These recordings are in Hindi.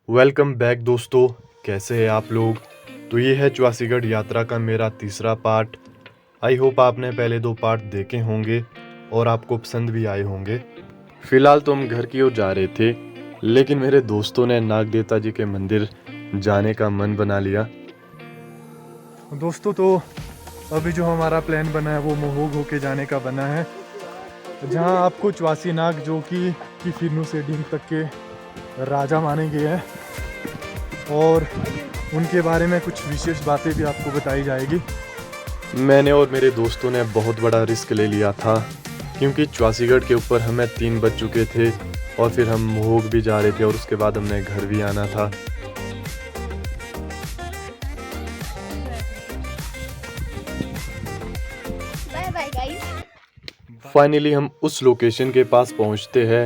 वेलकम बैक दोस्तों। कैसे हैं आप लोग। तो ये है चौसीगढ़ यात्रा का मेरा तीसरा पार्ट। आई होप आपने पहले 2 पार्ट देखे होंगे और आपको पसंद भी आए होंगे। फिलहाल तो हम घर की ओर जा रहे थे, लेकिन मेरे दोस्तों ने नाग देवता जी के मंदिर जाने का मन बना लिया। दोस्तों, तो अभी जो हमारा प्लान बना है वो महोग होके जाने का बना है, जहां आपको चवासी नाग जो कि फिरनू से डीम तक के राजा माने गए हैं और उनके बारे में कुछ विशेष बातें भी आपको बताई जाएगी। मैंने और मेरे दोस्तों ने बहुत बड़ा रिस्क ले लिया था, क्योंकि चौसीगढ़ के ऊपर हमें 3 बज चुके थे और फिर हम महोग भी जा रहे थे और उसके बाद हमने घर भी आना था। Bye bye guys. फाइनली हम उस लोकेशन के पास पहुंचते हैं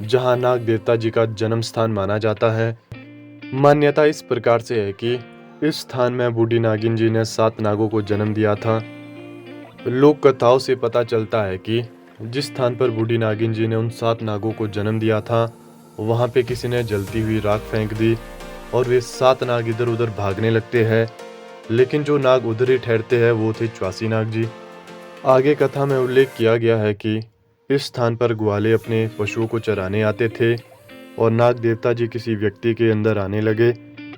जहां नाग देवता जी का जन्म स्थान माना जाता है। मान्यता इस प्रकार से है कि इस स्थान में बूढ़ी नागिन जी ने 7 नागों को जन्म दिया था। लोक कथाओं से पता चलता है कि जिस स्थान पर बूढ़ी नागिन जी ने उन 7 नागों को जन्म दिया था, वहां पे किसी ने जलती हुई राख फेंक दी और वे 7 नाग इधर उधर भागने लगते हैं, लेकिन जो नाग उधर ही ठहरते हैं वो थे चौसी नाग जी। आगे कथा में उल्लेख किया गया है कि इस स्थान पर ग्वाले अपने पशुओं को चराने आते थे और नाग देवता जी किसी व्यक्ति के अंदर आने लगे,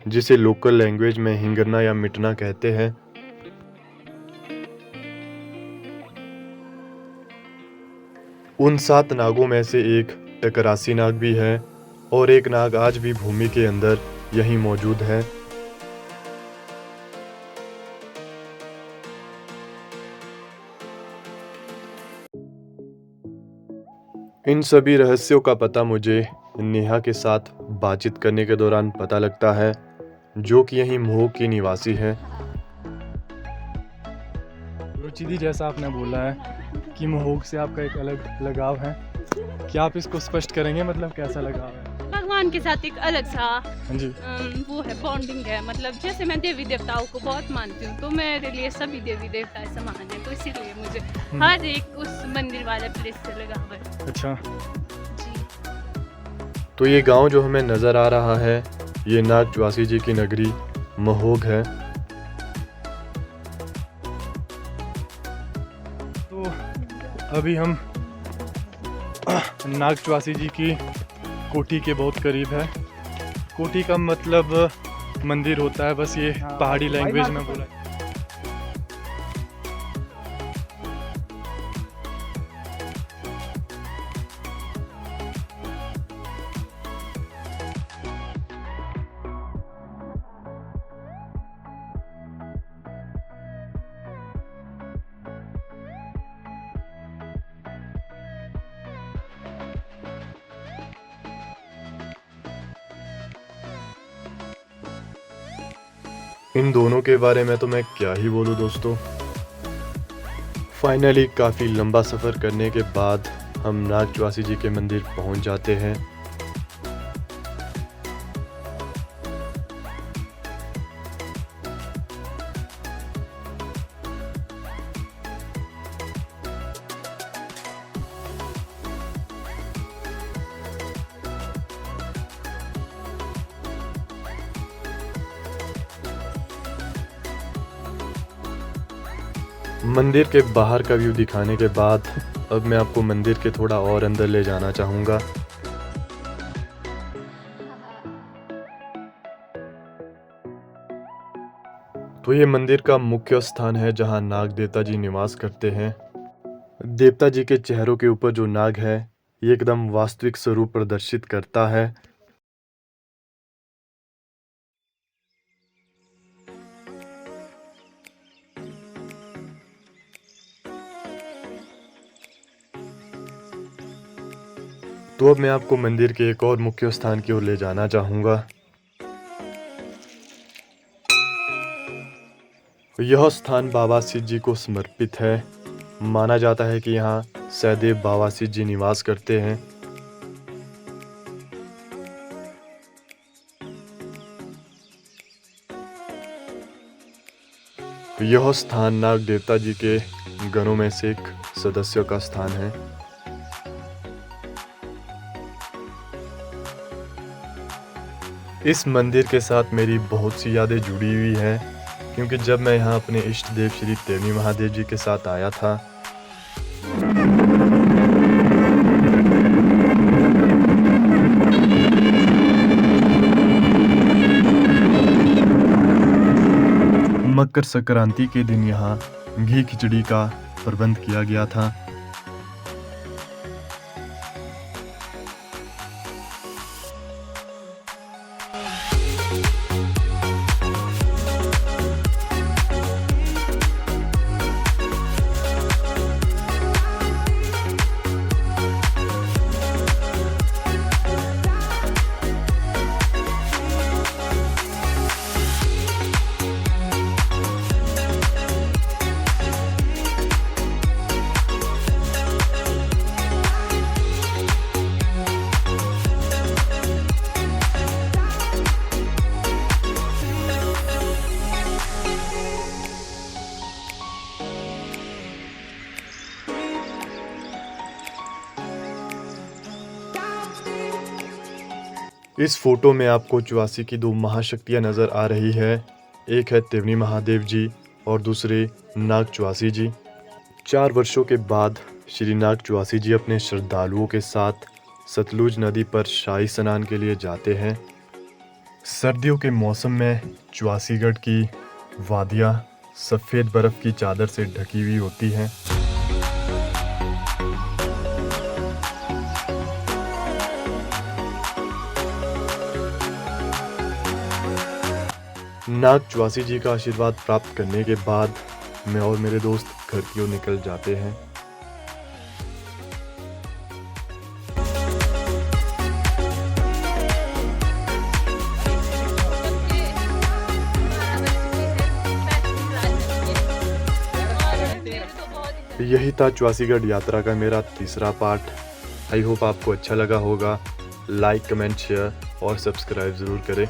जिसे लोकल लैंग्वेज में हिंगरना या मिटना कहते हैं। उन 7 नागों में से एक टकरासी नाग भी है और एक नाग आज भी भूमि के अंदर यहीं मौजूद है। इन सभी रहस्यों का पता मुझे नेहा के साथ बातचीत करने के दौरान पता लगता है, जो कि यहीं महोग की निवासी है। रुचिदी, जैसा आपने बोला है कि महोग से आपका एक अलग लगाव है, क्या आप इसको स्पष्ट करेंगे? मतलब कैसा लगाव है? भगवान के साथ एक अलग सा हाँ जी। वो है, बॉन्डिंग है। मतलब जैसे मैं देवी देवताओं को बहुत मानती हूँ, तो मेरे लिए सभी देवी देवता समान है, तो इसीलिए मुझे हर एक उस मंदिर वाले प्लेस से लगाव है। अच्छा। जी। तो ये गांव जो हमें नजर आ रहा है, ये नाग चौसी जी की नगरी महोग है। तो अभी हम नाग चौसी जी की कोठी के बहुत करीब है। कोठी का मतलब मंदिर होता है, बस ये पहाड़ी लैंग्वेज में बोला। इन दोनों के बारे में तो मैं क्या ही बोलूं दोस्तों। फाइनली काफ़ी लंबा सफ़र करने के बाद हम नाग चौसी जी के मंदिर पहुंच जाते हैं। मंदिर के बाहर का व्यू दिखाने के बाद अब मैं आपको मंदिर के थोड़ा और अंदर ले जाना चाहूँगा। तो ये मंदिर का मुख्य स्थान है जहाँ नाग देवता जी निवास करते हैं। देवता जी के चेहरों के ऊपर जो नाग है, ये एकदम वास्तविक स्वरूप प्रदर्शित करता है। तो अब मैं आपको मंदिर के एक और मुख्य स्थान की ओर ले जाना चाहूँगा। यह स्थान बाबा सिद्ध जी को समर्पित है। माना जाता है कि यहाँ सहदेव बाबा सिद्ध जी निवास करते हैं। यह स्थान नाग देवता जी के गणों में से एक सदस्यों का स्थान है। इस मंदिर के साथ मेरी बहुत सी यादें जुड़ी हुई हैं क्योंकि जब मैं यहाँ अपने इष्ट देव श्री देवनी महादेव जी के साथ आया था मकर संक्रांति के दिन यहाँ घी खिचड़ी का प्रबंध किया गया था। इस फोटो में आपको चौवासी की दो महाशक्तियाँ नज़र आ रही है। एक है देवनी महादेव जी और दूसरे नाग चौवासी जी। 4 वर्षों के बाद श्री नाग चौवासी जी अपने श्रद्धालुओं के साथ सतलुज नदी पर शाही स्नान के लिए जाते हैं। सर्दियों के मौसम में चौवासीगढ़ की वादियाँ सफ़ेद बर्फ़ की चादर से ढकी हुई होती हैं। नाग चौवासी जी का आशीर्वाद प्राप्त करने के बाद मैं और मेरे दोस्त घर की ओर निकल जाते हैं। यही था चौवासीगढ़ यात्रा का मेरा तीसरा पार्ट। आई होप आपको अच्छा लगा होगा। लाइक, कमेंट, शेयर और सब्सक्राइब ज़रूर करें।